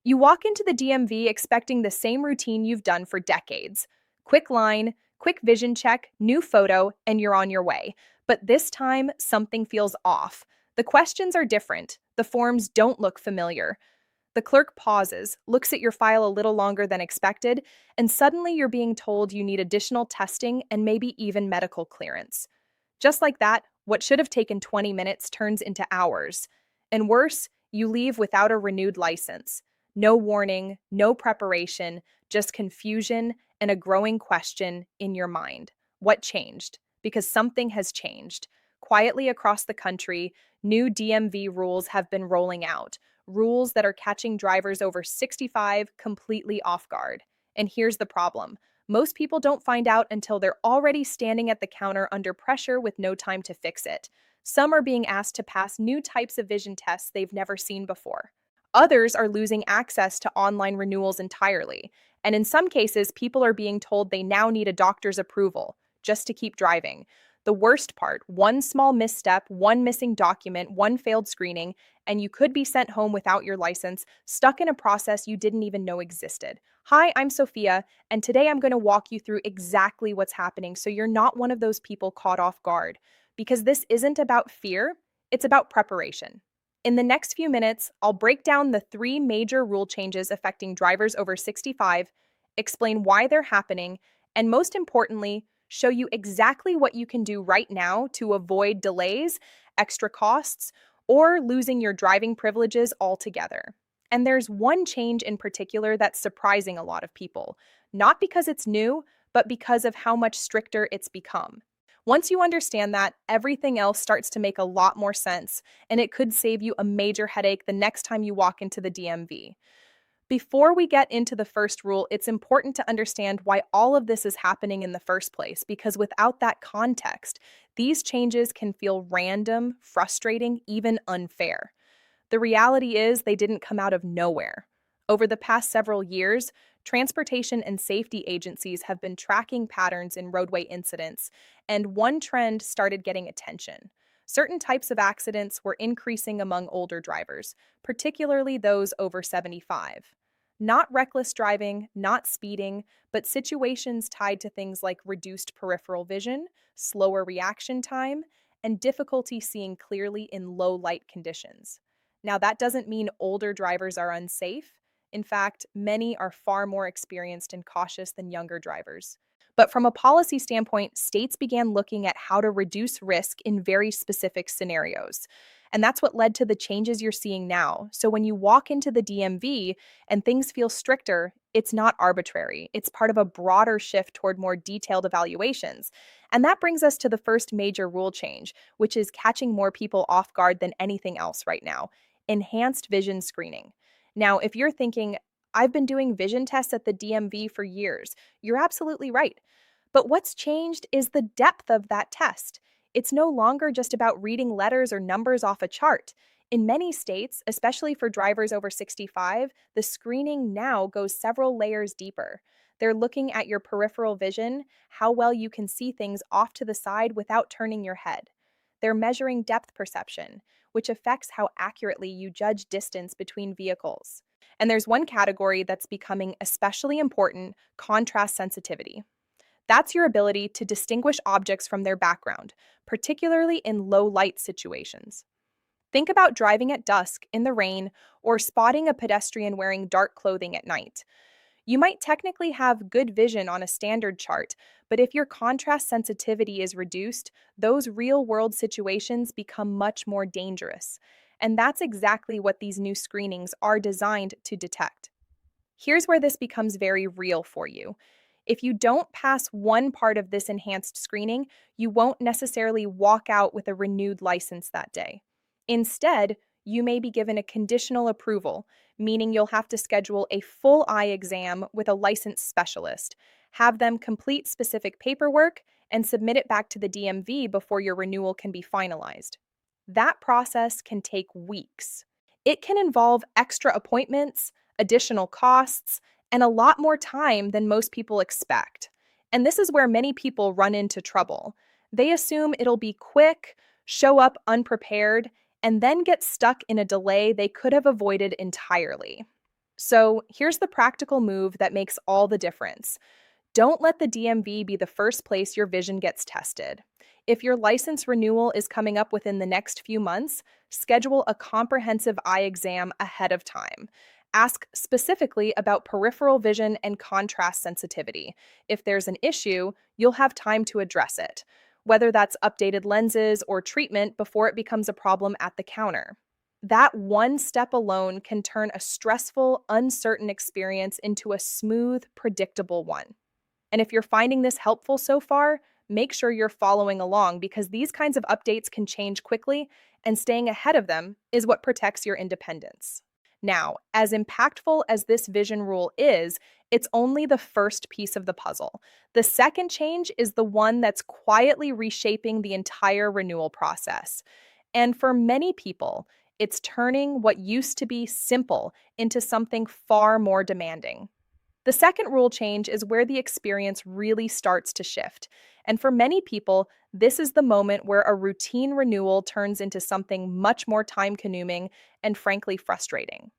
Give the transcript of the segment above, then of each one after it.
You walk into the DMV expecting the same routine you've done for decades. Quick line, quick vision check, new photo, and you're on your way. But this time, something feels off. The questions are different. The forms don't look familiar. The clerk pauses, looks at your file a little longer than expected, and suddenly you're being told you need additional testing and maybe even medical clearance. Just like that, what should have taken 20 minutes turns into hours. And worse, you leave without a renewed license. No warning, no preparation, just confusion and a growing question in your mind. What changed? Because something has changed. Quietly across the country, new DMV rules have been rolling out, rules that are catching drivers over 65 completely off guard. And here's the problem. Most people don't find out until they're already standing at the counter under pressure with no time to fix it. Some are being asked to pass new types of vision tests they've never seen before. Others are losing access to online renewals entirely. And in some cases, people are being told they now need a doctor's approval just to keep driving. The worst part, one small misstep, one missing document, one failed screening, and you could be sent home without your license, stuck in a process you didn't even know existed. Hi, I'm Sophia, and today I'm going to walk you through exactly what's happening so you're not one of those people caught off guard. Because this isn't about fear, it's about preparation. In the next few minutes, I'll break down the three major rule changes affecting drivers over 65, explain why they're happening, and most importantly, show you exactly what you can do right now to avoid delays, extra costs, or losing your driving privileges altogether. And there's one change in particular that's surprising a lot of people, not because it's new, but because of how much stricter it's become. Once you understand that, everything else starts to make a lot more sense, and it could save you a major headache the next time you walk into the DMV. Before we get into the first rule, it's important to understand why all of this is happening in the first place, because without that context, these changes can feel random, frustrating, even unfair. The reality is they didn't come out of nowhere. Over the past several years, transportation and safety agencies have been tracking patterns in roadway incidents, and one trend started getting attention. Certain types of accidents were increasing among older drivers, particularly those over 75. Not reckless driving, not speeding, but situations tied to things like reduced peripheral vision, slower reaction time, and difficulty seeing clearly in low light conditions. Now, that doesn't mean older drivers are unsafe. In fact, many are far more experienced and cautious than younger drivers. But from a policy standpoint, states began looking at how to reduce risk in very specific scenarios. And that's what led to the changes you're seeing now. So when you walk into the DMV and things feel stricter, it's not arbitrary. It's part of a broader shift toward more detailed evaluations. And that brings us to the first major rule change, which is catching more people off guard than anything else right now: enhanced vision screening. Now, if you're thinking, I've been doing vision tests at the DMV for years, you're absolutely right. But what's changed is the depth of that test. It's no longer just about reading letters or numbers off a chart. In many states, especially for drivers over 65, the screening now goes several layers deeper. They're looking at your peripheral vision, how well you can see things off to the side without turning your head. They're measuring depth perception, which affects how accurately you judge distance between vehicles. And there's one category that's becoming especially important: contrast sensitivity. That's your ability to distinguish objects from their background, particularly in low light situations. Think about driving at dusk in the rain or spotting a pedestrian wearing dark clothing at night. You might technically have good vision on a standard chart, but if your contrast sensitivity is reduced, those real-world situations become much more dangerous. And that's exactly what these new screenings are designed to detect. Here's where this becomes very real for you. If you don't pass one part of this enhanced screening, you won't necessarily walk out with a renewed license that day. Instead, you may be given a conditional approval, meaning you'll have to schedule a full eye exam with a licensed specialist, have them complete specific paperwork, and submit it back to the DMV before your renewal can be finalized. That process can take weeks. It can involve extra appointments, additional costs, and a lot more time than most people expect. And this is where many people run into trouble. They assume it'll be quick, show up unprepared, and then get stuck in a delay they could have avoided entirely. So here's the practical move that makes all the difference. Don't let the DMV be the first place your vision gets tested. If your license renewal is coming up within the next few months, schedule a comprehensive eye exam ahead of time. Ask specifically about peripheral vision and contrast sensitivity. If there's an issue, you'll have time to address it, whether that's updated lenses or treatment before it becomes a problem at the counter. That one step alone can turn a stressful, uncertain experience into a smooth, predictable one. And if you're finding this helpful so far, make sure you're following along because these kinds of updates can change quickly, and staying ahead of them is what protects your independence. Now, as impactful as this vision rule is, it's only the first piece of the puzzle. The second change is the one that's quietly reshaping the entire renewal process. And for many people, it's turning what used to be simple into something far more demanding. The second rule change is where the experience really starts to shift. And for many people, this is the moment where a routine renewal turns into something much more time consuming and frankly frustrating.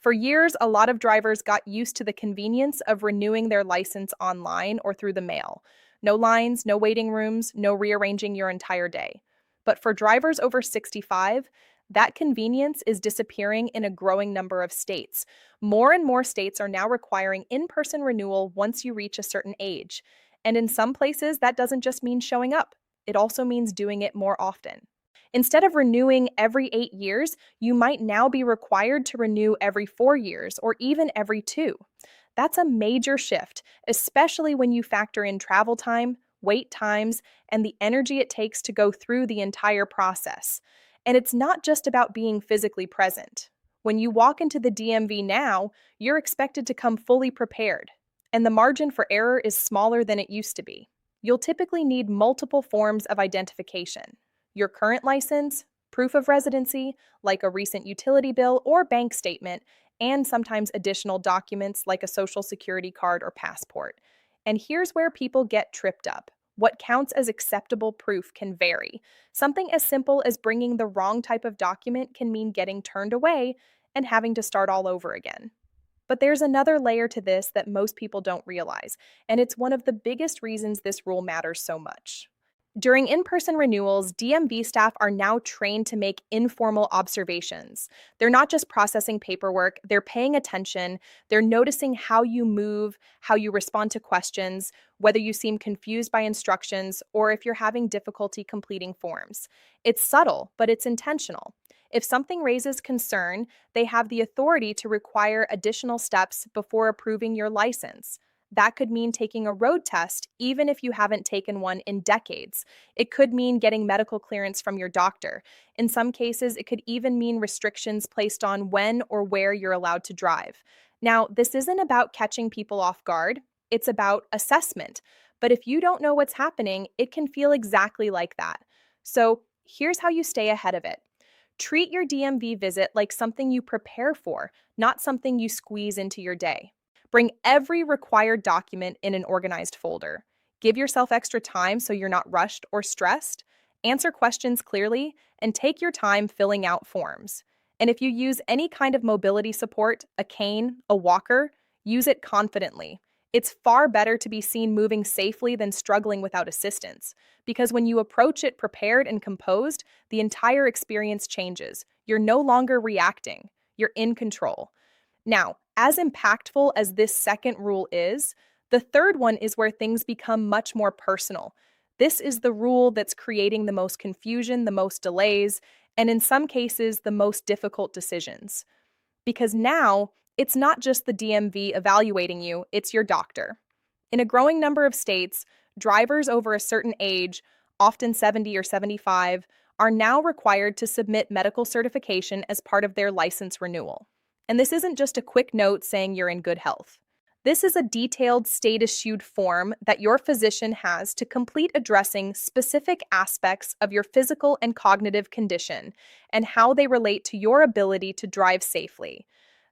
For years, a lot of drivers got used to the convenience of renewing their license online or through the mail. No lines, no waiting rooms, no rearranging your entire day. But for drivers over 65, that convenience is disappearing in a growing number of states. More and more states are now requiring in-person renewal once you reach a certain age. And in some places, that doesn't just mean showing up. It also means doing it more often. Instead of renewing every 8 years, you might now be required to renew every 4 years or even every two. That's a major shift, especially when you factor in travel time, wait times, and the energy it takes to go through the entire process. And it's not just about being physically present. When you walk into the DMV now, you're expected to come fully prepared, and the margin for error is smaller than it used to be. You'll typically need multiple forms of identification: your current license, proof of residency, like a recent utility bill or bank statement, and sometimes additional documents like a social security card or passport. And here's where people get tripped up. What counts as acceptable proof can vary. Something as simple as bringing the wrong type of document can mean getting turned away and having to start all over again. But there's another layer to this that most people don't realize, and it's one of the biggest reasons this rule matters so much. During in-person renewals, DMV staff are now trained to make informal observations. They're not just processing paperwork, they're paying attention, they're noticing how you move, how you respond to questions, whether you seem confused by instructions, or if you're having difficulty completing forms. It's subtle, but it's intentional. If something raises concern, they have the authority to require additional steps before approving your license. That could mean taking a road test, even if you haven't taken one in decades. It could mean getting medical clearance from your doctor. In some cases, it could even mean restrictions placed on when or where you're allowed to drive. Now, this isn't about catching people off guard, it's about assessment. But if you don't know what's happening, it can feel exactly like that. So here's how you stay ahead of it. Treat your DMV visit like something you prepare for, not something you squeeze into your day. Bring every required document in an organized folder. Give yourself extra time so you're not rushed or stressed. Answer questions clearly and take your time filling out forms. And if you use any kind of mobility support, a cane, a walker, use it confidently. It's far better to be seen moving safely than struggling without assistance, because when you approach it prepared and composed, the entire experience changes. You're no longer reacting, you're in control. Now, as impactful as this second rule is, the third one is where things become much more personal. This is the rule that's creating the most confusion, the most delays, and in some cases, the most difficult decisions. Because now, it's not just the DMV evaluating you, it's your doctor. In a growing number of states, drivers over a certain age, often 70 or 75, are now required to submit medical certification as part of their license renewal. And this isn't just a quick note saying you're in good health. This is a detailed state-issued form that your physician has to complete addressing specific aspects of your physical and cognitive condition and how they relate to your ability to drive safely.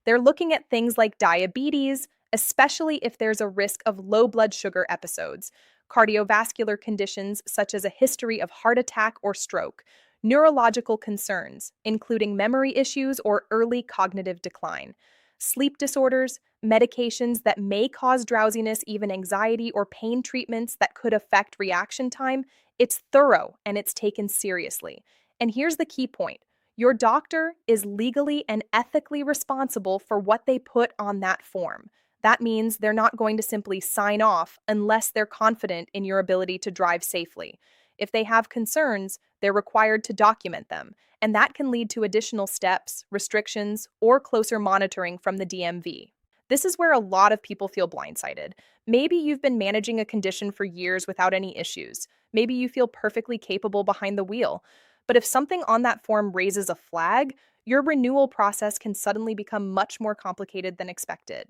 They're looking at things like diabetes, especially if there's a risk of low blood sugar episodes, cardiovascular conditions such as a history of heart attack or stroke, neurological concerns, including memory issues or early cognitive decline. sleep disorders, medications that may cause drowsiness, even anxiety or pain treatments that could affect reaction time. It's thorough and it's taken seriously. And here's the key point: your doctor is legally and ethically responsible for what they put on that form. That means they're not going to simply sign off unless they're confident in your ability to drive safely. If they have concerns, they're required to document them, and that can lead to additional steps, restrictions, or closer monitoring from the DMV. This is where a lot of people feel blindsided. Maybe you've been managing a condition for years without any issues. Maybe you feel perfectly capable behind the wheel. But if something on that form raises a flag, your renewal process can suddenly become much more complicated than expected.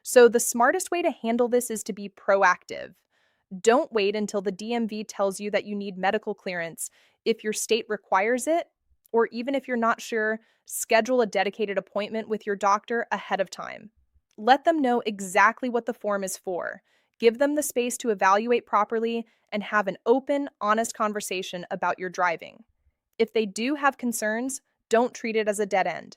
So, the smartest way to handle this is to be proactive. Don't wait until the DMV tells you that you need medical clearance. If your state requires it, or even if you're not sure, schedule a dedicated appointment with your doctor ahead of time. Let them know exactly what the form is for. Give them the space to evaluate properly and have an open, honest conversation about your driving. If they do have concerns, don't treat it as a dead end.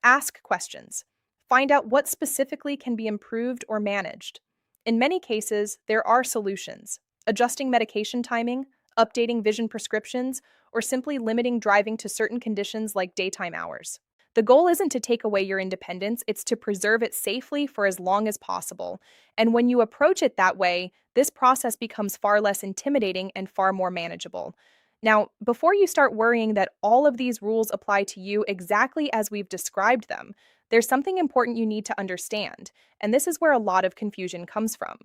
Ask questions. Find out what specifically can be improved or managed. In many cases, there are solutions: adjusting medication timing, updating vision prescriptions, or simply limiting driving to certain conditions like daytime hours. The goal isn't to take away your independence, it's to preserve it safely for as long as possible. And when you approach it that way, this process becomes far less intimidating and far more manageable. Now, before you start worrying that all of these rules apply to you exactly as we've described them, there's something important you need to understand, and this is where a lot of confusion comes from.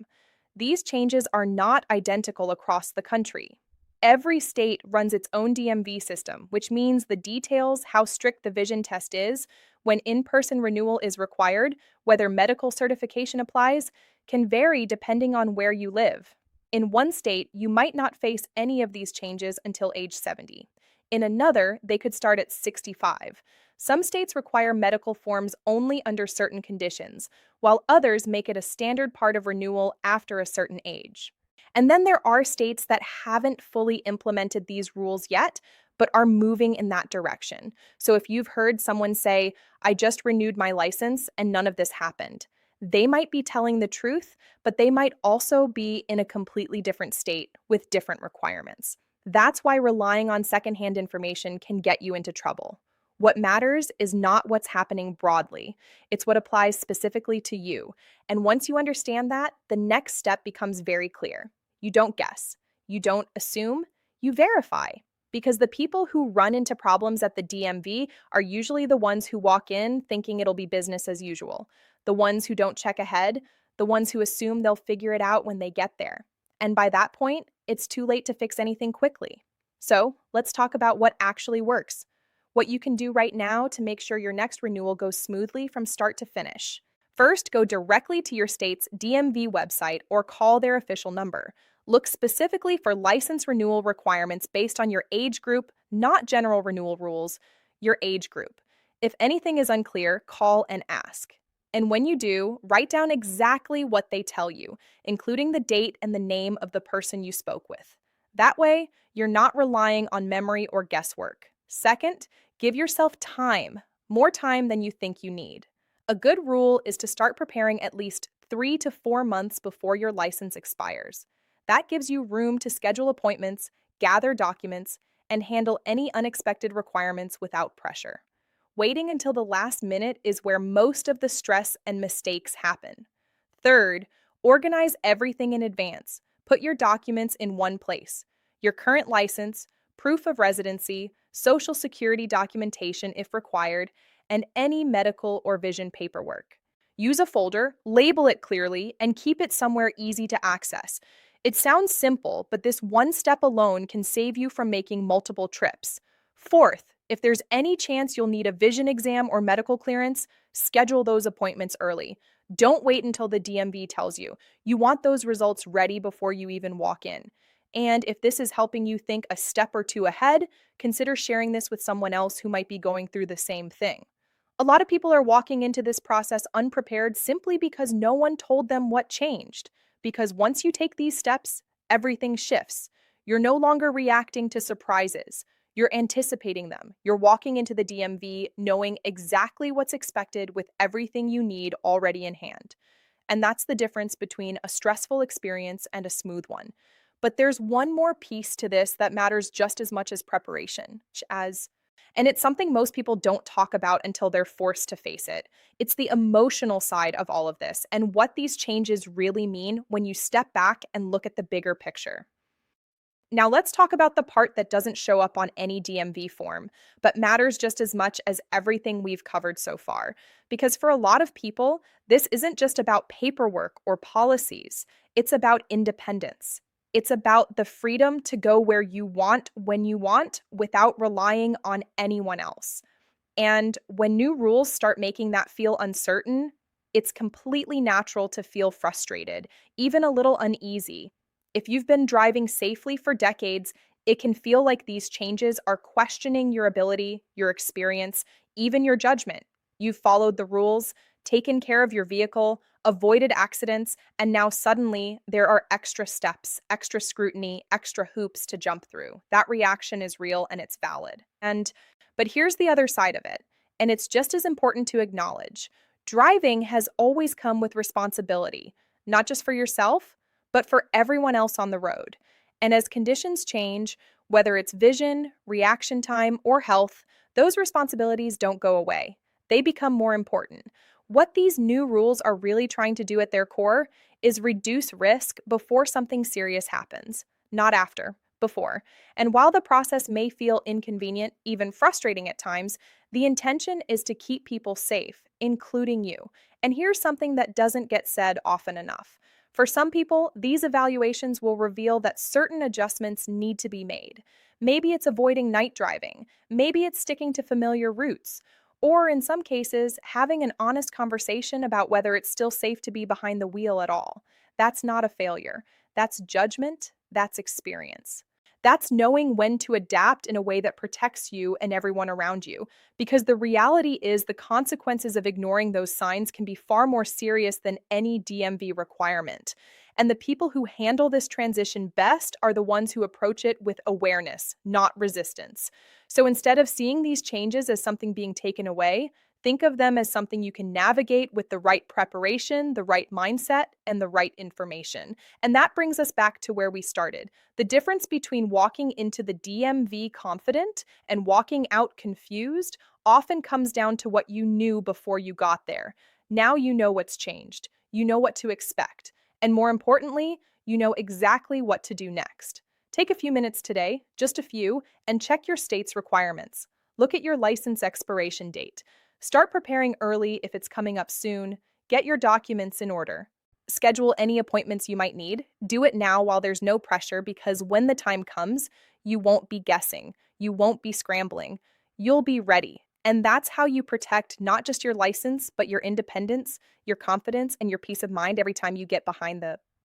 These changes are not identical across the country. Every state runs its own DMV system, which means the details, how strict the vision test is, when in person renewal is required, whether medical certification applies, can vary depending on where you live. In one state, you might not face any of these changes until age 70. In another, they could start at 65. Some states require medical forms only under certain conditions, while others make it a standard part of renewal after a certain age. And then there are states that haven't fully implemented these rules yet, but are moving in that direction. So if you've heard someone say, "I just renewed my license and none of this happened," they might be telling the truth, but they might also be in a completely different state with different requirements. That's why relying on secondhand information can get you into trouble. What matters is not what's happening broadly, it's what applies specifically to you. And once you understand that, the next step becomes very clear. You don't guess, you don't assume, you verify. Because the people who run into problems at the DMV are usually the ones who walk in thinking it'll be business as usual, the ones who don't check ahead, the ones who assume they'll figure it out when they get there. And by that point, it's too late to fix anything quickly. So let's talk about what actually works, what you can do right now to make sure your next renewal goes smoothly from start to finish. First, go directly to your state's DMV website or call their official number. Look specifically for license renewal requirements based on your age group, not general renewal rules, your age group. If anything is unclear, call and ask. And when you do, write down exactly what they tell you, including the date and the name of the person you spoke with. That way, you're not relying on memory or guesswork. Second, give yourself time, more time than you think you need. A good rule is to start preparing at least 3 to 4 months before your license expires. That gives you room to schedule appointments, gather documents, and handle any unexpected requirements without pressure. Waiting until the last minute is where most of the stress and mistakes happen. Third, organize everything in advance. Put your documents in one place: your current license, proof of residency, social security documentation if required, and any medical or vision paperwork. Use a folder, label it clearly, and keep it somewhere easy to access. It sounds simple, but this one step alone can save you from making multiple trips. Fourth, if there's any chance you'll need a vision exam or medical clearance, schedule those appointments early. Don't wait until the DMV tells you. You want those results ready before you even walk in. And if this is helping you think a step or two ahead, consider sharing this with someone else who might be going through the same thing. A lot of people are walking into this process unprepared simply because no one told them what changed. Because once you take these steps, everything shifts. You're no longer reacting to surprises. You're anticipating them. You're walking into the DMV knowing exactly what's expected with everything you need already in hand. And that's the difference between a stressful experience and a smooth one. But there's one more piece to this that matters just as much as preparation, and it's something most people don't talk about until they're forced to face it. It's the emotional side of all of this and what these changes really mean when you step back and look at the bigger picture. Now, let's talk about the part that doesn't show up on any DMV form, but matters just as much as everything we've covered so far. Because for a lot of people, this isn't just about paperwork or policies, it's about independence. It's about the freedom to go where you want when you want without relying on anyone else. And when new rules start making that feel uncertain, it's completely natural to feel frustrated, even a little uneasy. If you've been driving safely for decades, it can feel like these changes are questioning your ability, your experience, even your judgment. You've followed the rules, taken care of your vehicle, avoided accidents, and now suddenly there are extra steps, extra scrutiny, extra hoops to jump through. That reaction is real and it's valid. But here's the other side of it, and it's just as important to acknowledge. Driving has always come with responsibility, not just for yourself, but for everyone else on the road. And as conditions change, whether it's vision, reaction time, or health, those responsibilities don't go away. They become more important. What these new rules are really trying to do at their core is reduce risk before something serious happens, not after, before. And while the process may feel inconvenient, even frustrating at times, the intention is to keep people safe, including you. And here's something that doesn't get said often enough. For some people, these evaluations will reveal that certain adjustments need to be made. Maybe it's avoiding night driving, maybe it's sticking to familiar routes, or in some cases, having an honest conversation about whether it's still safe to be behind the wheel at all. That's not a failure. That's judgment, that's experience. That's knowing when to adapt in a way that protects you and everyone around you. Because the reality is, the consequences of ignoring those signs can be far more serious than any DMV requirement. And the people who handle this transition best are the ones who approach it with awareness, not resistance. So instead of seeing these changes as something being taken away, think of them as something you can navigate with the right preparation, the right mindset, and the right information. And that brings us back to where we started. The difference between walking into the DMV confident and walking out confused often comes down to what you knew before you got there. Now you know what's changed. You know what to expect. And more importantly, you know exactly what to do next. Take a few minutes today, just a few, and check your state's requirements. Look at your license expiration date. Start preparing early if it's coming up soon. Get your documents in order. Schedule any appointments you might need. Do it now while there's no pressure, because when the time comes, you won't be guessing. You won't be scrambling. You'll be ready. And that's how you protect not just your license, but your independence, your confidence, and your peace of mind every time you get behind